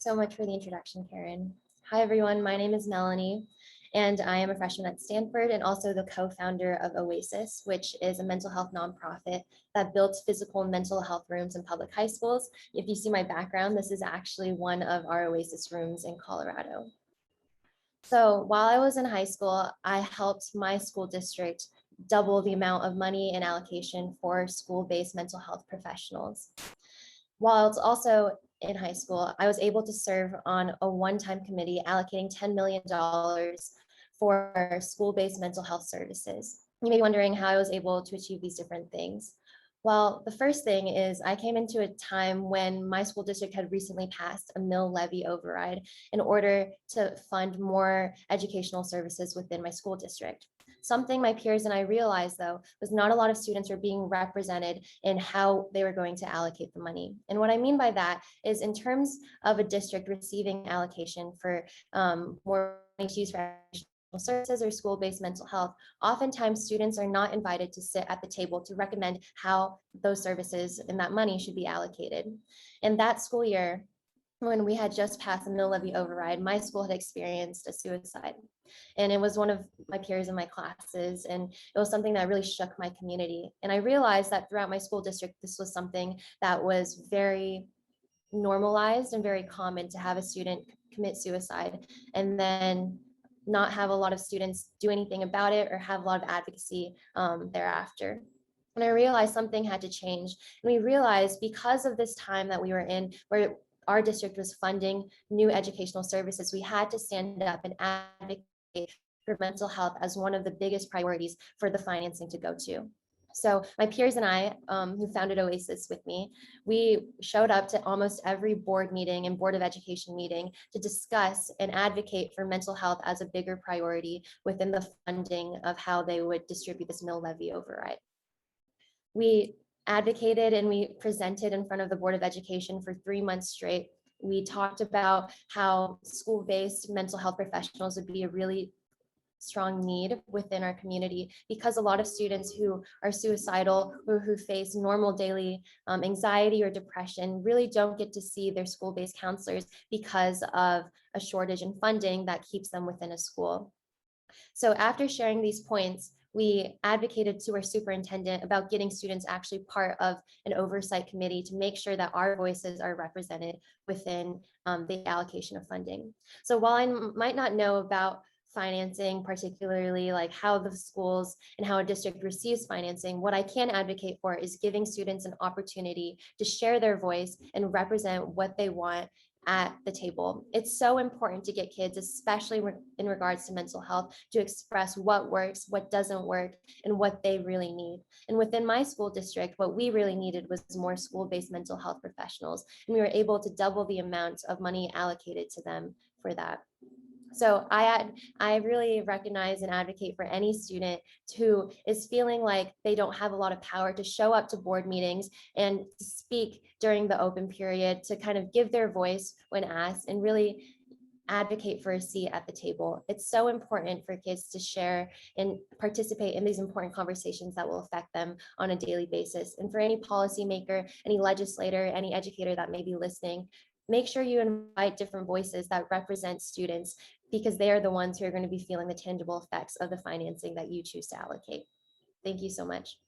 So much for the introduction, Karen. Hi, everyone. My name is Melanie, and I am a freshman at Stanford and also the co-founder of Oasis, which is a mental health nonprofit that builds physical and mental health rooms in public high schools. If you see my background, this is actually one of our Oasis rooms in Colorado. So while I was in high school, I helped my school district double the amount of money and allocation for school-based mental health professionals. While it's also in high school, I was able to serve on a one-time committee allocating $10 million for school-based mental health services. You may be wondering how I was able to achieve these different things. Well, the first thing is I came into a time when my school district had recently passed a mill levy override in order to fund more educational services within my school district. Something my peers and I realized, though, was not a lot of students were being represented in how they were going to allocate the money. And what I mean by that is in terms of a district receiving allocation for more money to use for services or school-based mental health, oftentimes students are not invited to sit at the table to recommend how those services and that money should be allocated. In that school year, when we had just passed the mill levy override, my school had experienced a suicide. And it was one of my peers in my classes. And it was something that really shook my community. And I realized that throughout my school district, this was something that was very normalized and very common to have a student commit suicide and then not have a lot of students do anything about it or have a lot of advocacy thereafter. And I realized something had to change. And we realized because of this time that we were in, where our district was funding new educational services, we had to stand up and advocate for mental health as one of the biggest priorities for the financing to go to. So my peers and I, who founded Oasis with me, we showed up to almost every board meeting and Board of Education meeting to discuss and advocate for mental health as a bigger priority within the funding of how they would distribute this mill levy override. We advocated and we presented in front of the Board of Education for 3 months straight. We talked about how school-based mental health professionals would be a really strong need within our community because a lot of students who are suicidal or who face normal daily anxiety or depression really don't get to see their school-based counselors because of a shortage in funding that keeps them within a school. So after sharing these points, we advocated to our superintendent about getting students actually part of an oversight committee to make sure that our voices are represented within the allocation of funding. So while I might not know about financing, particularly like how the schools and how a district receives financing, what I can advocate for is giving students an opportunity to share their voice and represent what they want at the table. It's so important to get kids, especially in regards to mental health, to express what works, what doesn't work, and what they really need. And within my school district, what we really needed was more school-based mental health professionals. And we were able to double the amount of money allocated to them for that. So I really recognize and advocate for any student who is feeling like they don't have a lot of power to show up to board meetings and speak during the open period, to kind of give their voice when asked and really advocate for a seat at the table. It's so important for kids to share and participate in these important conversations that will affect them on a daily basis. And for any policymaker, any legislator, any educator that may be listening, make sure you invite different voices that represent students, because they are the ones who are going to be feeling the tangible effects of the financing that you choose to allocate. Thank you so much.